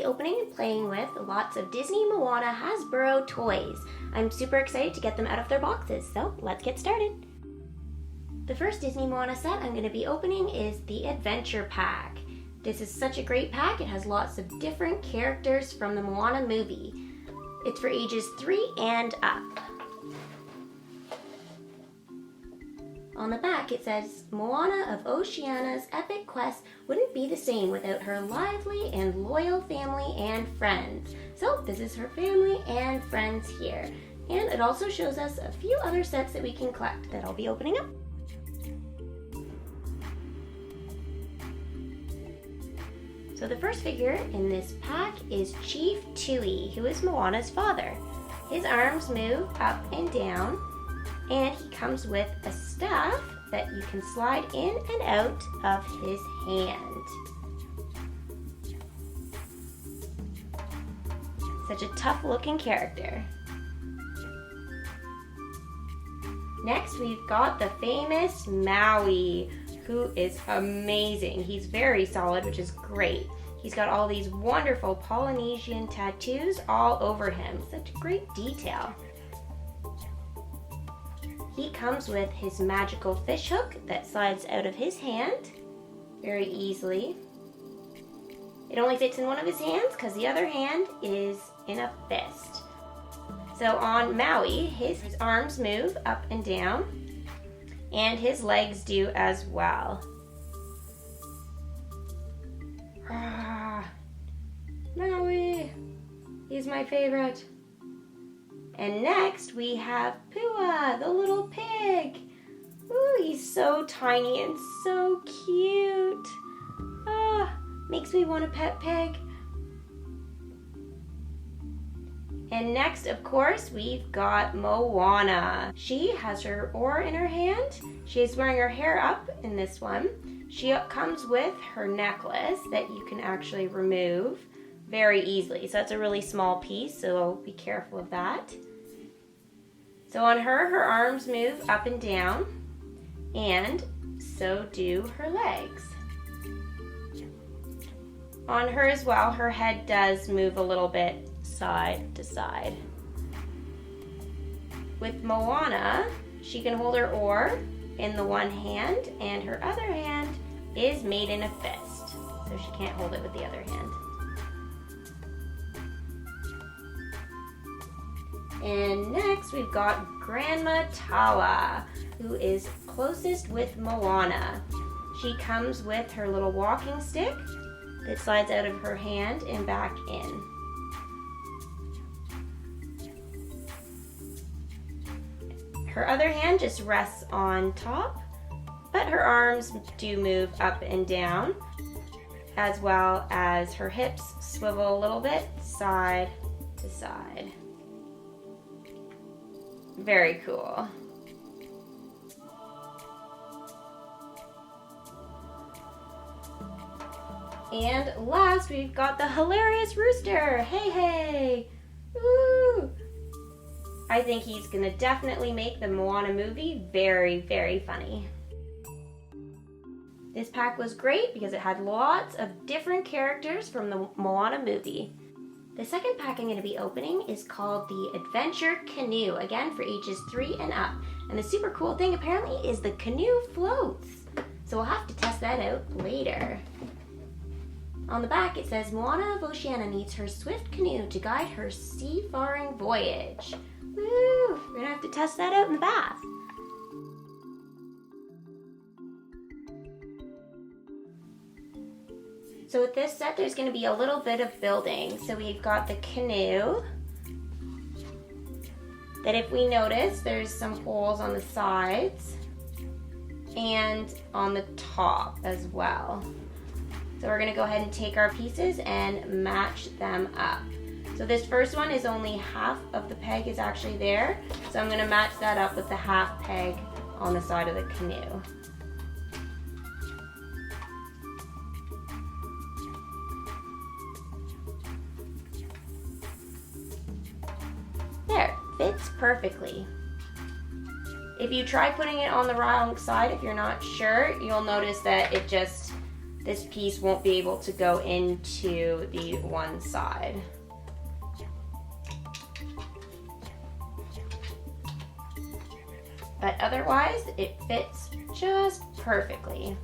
be opening and playing with lots of Disney Moana Hasbro toys. I'm super excited to get them out of their boxes, so let's get started. The first Disney Moana set I'm going to be opening is the Adventure Pack. This is such a great pack. It has lots of different characters from the Moana movie. It's for ages 3 and up. On the back it says, Moana of Oceania's epic quest wouldn't be the same without her lively and loyal family and friends. So this is her family and friends here. And it also shows us a few other sets that we can collect that I'll be opening up. So the first figure in this pack is Chief Chewie, who is Moana's father. His arms move up and down, and he comes with a staff that you can slide in and out of his hand. Such a tough looking character. Next we've got the famous Maui, who is amazing. He's very solid, which is great. He's got all these wonderful Polynesian tattoos all over him. Such great detail. He comes with his magical fish hook that slides out of his hand very easily. It only fits in one of his hands because the other hand is in a fist. So on Maui, his arms move up and down, and his legs do as well. Maui, he's my favorite. And next we have Puma the Little Pig. Ooh, he's so tiny and so cute. Makes me want a pet pig. And next, of course, we've got Moana. She has her oar in her hand. She's wearing her hair up in this one. She comes with her necklace that you can actually remove very easily. So that's a really small piece, so be careful of that. So on her, her arms move up and down, and so do her legs. On her as well, her head does move a little bit side to side. With Moana, she can hold her oar in the one hand, and her other hand is made in a fist, so she can't hold it with the other hand. And next we've got Grandma Tawa, who is closest with Moana. She comes with her little walking stick that slides out of her hand and back in. Her other hand just rests on top, but her arms do move up and down, as well as her hips swivel a little bit side to side. Very cool. And last, we've got the hilarious rooster. Hey, hey. Woo! I think he's gonna definitely make the Moana movie very, very funny. This pack was great because it had lots of different characters from the Moana movie. The second pack I'm going to be opening is called the Adventure Canoe, again for ages 3 and up. And the super cool thing apparently is the canoe floats. So we'll have to test that out later. On the back it says, Moana of Oceania needs her swift canoe to guide her seafaring voyage. Woo! We're going to have to test that out in the bath. So with this set, there's going to be a little bit of building. So we've got the canoe, that if we notice, there's some holes on the sides and on the top as well. So we're going to go ahead and take our pieces and match them up. So this first one is only half of the peg is actually there. So I'm going to match that up with the half peg on the side of the canoe. There, fits perfectly. If you try putting it on the wrong side, if you're not sure, you'll notice that it just this piece won't be able to go into the one side. But otherwise, it fits just perfectly.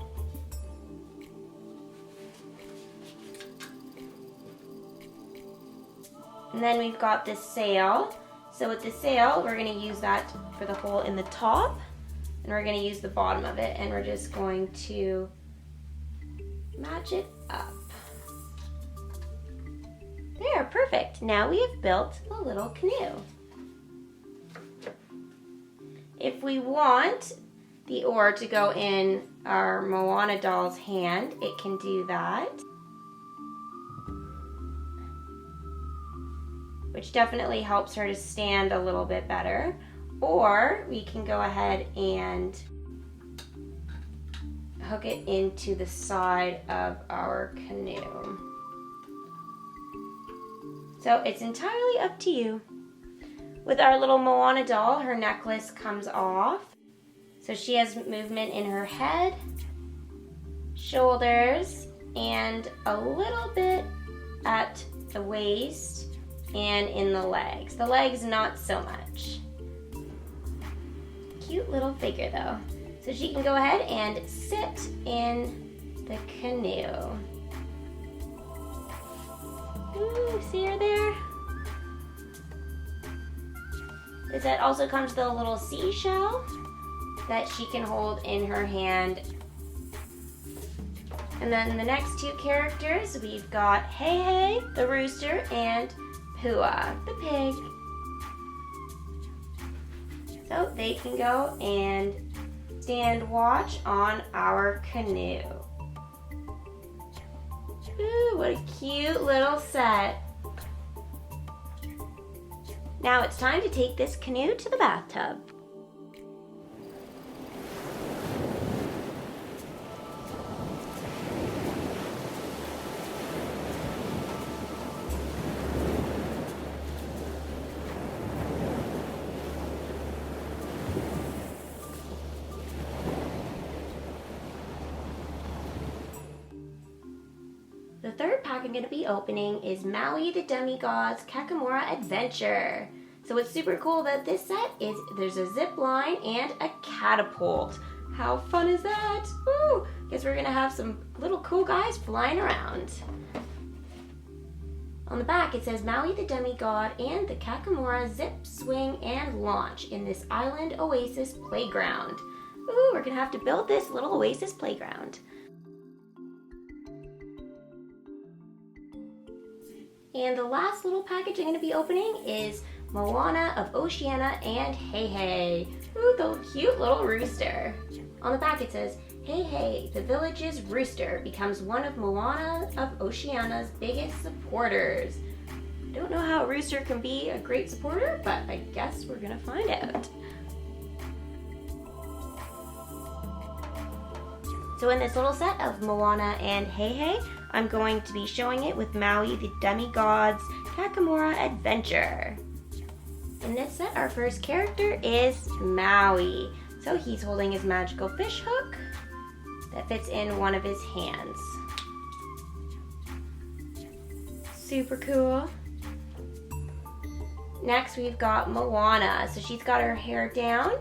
And then we've got this sail. So with the sail, we're going to use that for the hole in the top, and we're going to use the bottom of it, and we're just going to match it up. There, perfect. Now we have built a little canoe. If we want the oar to go in our Moana doll's hand, it can do that, which definitely helps her to stand a little bit better. Or we can go ahead and hook it into the side of our canoe. So it's entirely up to you. With our little Moana doll, her necklace comes off. So she has movement in her head, shoulders, and a little bit at the waist and in the legs. The legs, not so much. Cute little figure though. So she can go ahead and sit in the canoe. Ooh, see her there? The set also comes with a little seashell that she can hold in her hand. And then the next two characters, we've got Hey Hey, the rooster, and Puma, the pig. So they can go and stand watch on our canoe. Ooh, what a cute little set. Now it's time to take this canoe to the bathtub. The third pack I'm going to be opening is Maui the DemiGods Kakamora Adventure. So what's super cool about this set is there's a zip line and a catapult. How fun is that? Woo! Guess we're going to have some little cool guys flying around. On the back it says Maui the DemiGod and the Kakamora zip, swing, and launch in this island oasis playground. Ooh, we're going to have to build this little oasis playground. And the last little package I'm going to be opening is Moana of Oceania and Hey Hey. Ooh, the cute little rooster. On the back it says, Hey Hey, the village's rooster becomes one of Moana of Oceania's biggest supporters. I don't know how a rooster can be a great supporter, but I guess we're going to find out. So in this little set of Moana and Hey Hey, I'm going to be showing it with Maui the DemiGods Kakamora Adventure. In this set, our first character is Maui. So he's holding his magical fish hook that fits in one of his hands. Super cool. Next we've got Moana. So she's got her hair down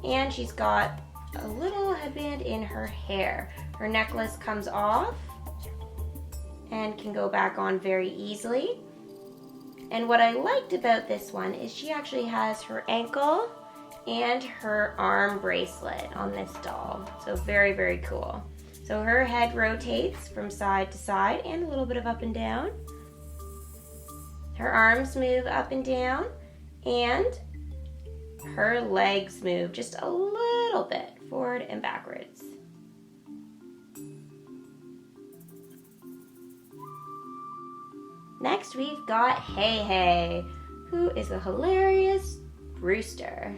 and she's got a little headband in her hair. Her necklace comes off and can go back on very easily. And what I liked about this one is she actually has her ankle and her arm bracelet on this doll. So very, very cool. So her head rotates from side to side and a little bit of up and down. Her arms move up and down and her legs move just a little bit forward and backwards. Next we've got Hey Hey, who is a hilarious rooster.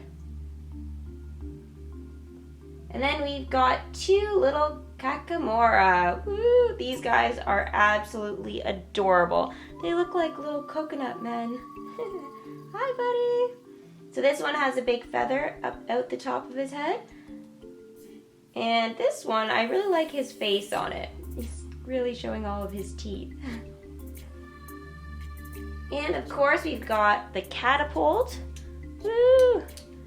And then we've got two little Kakamora. Woo, these guys are absolutely adorable. They look like little coconut men. Hi, buddy. So this one has a big feather up out the top of his head. And this one, I really like his face on it. He's Really showing all of his teeth. And of course we've got the catapult. Woo!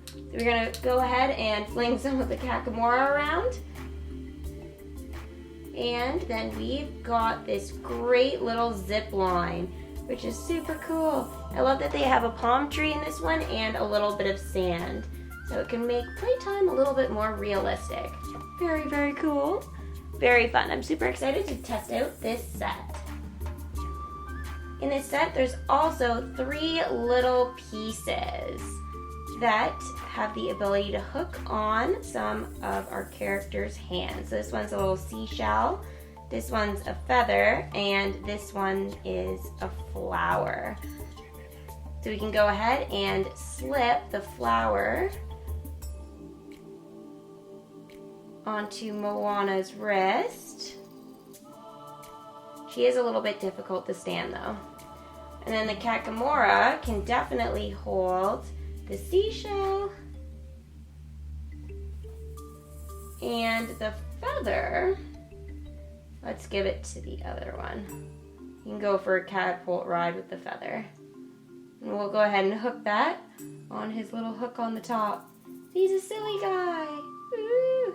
So we're gonna go ahead and fling some of the Kakamora around. And then we've got this great little zip line, which is super cool. I love that they have a palm tree in this one and a little bit of sand. So it can make playtime a little bit more realistic. Very, very cool. Very fun. I'm super excited to test out this set. In this set, there's also 3 little pieces that have the ability to hook on some of our characters' hands. So this one's a little seashell, this one's a feather, and this one is a flower. So we can go ahead and slip the flower onto Moana's wrist. She is a little bit difficult to stand though. And then the Kakamora can definitely hold the seashell and the feather. Let's give it to the other one. You can go for a catapult ride with the feather. And we'll go ahead and hook that on his little hook on the top. He's a silly guy. Woo!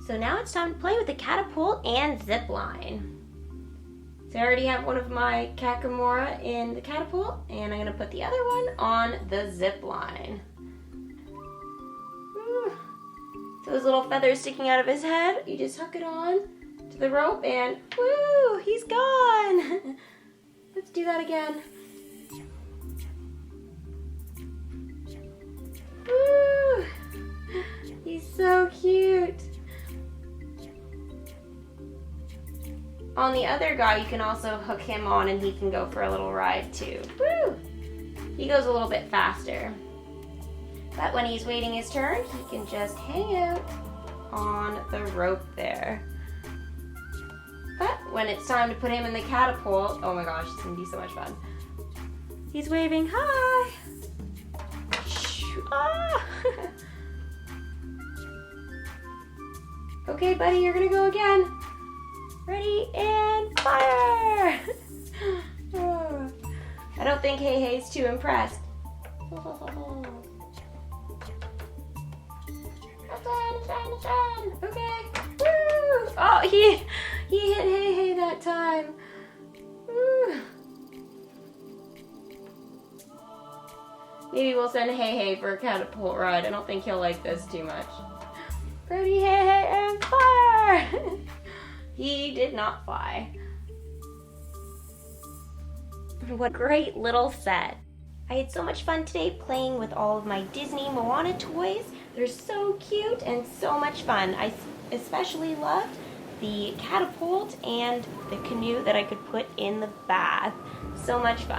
So now it's time to play with the catapult and zipline. So I already have one of my Kakamora in the catapult, and I'm gonna put the other one on the zipline. So his little feather sticking out of his head, you just hook it on to the rope and woo, he's gone. Let's do that again. Woo! He's so cute. On the other guy, you can also hook him on and he can go for a little ride too. Woo! He goes a little bit faster. But when he's waiting his turn, he can just hang out on the rope there. But when it's time to put him in the catapult, oh my gosh, it's gonna be so much fun. He's waving, hi! Ah! Okay, buddy, you're gonna go again. Ready and fire! I don't think Hey Hey's too impressed. Okay. Woo! Oh, he hit Hey Hey that time. Woo. Maybe we'll send Hey Hey for a catapult ride. I don't think he'll like this too much. Ready, Hey Hey, and fire! He did not fly. What a great little set. I had so much fun today playing with all of my Disney Moana toys. They're so cute and so much fun. I especially loved the catapult and the canoe that I could put in the bath. So much fun.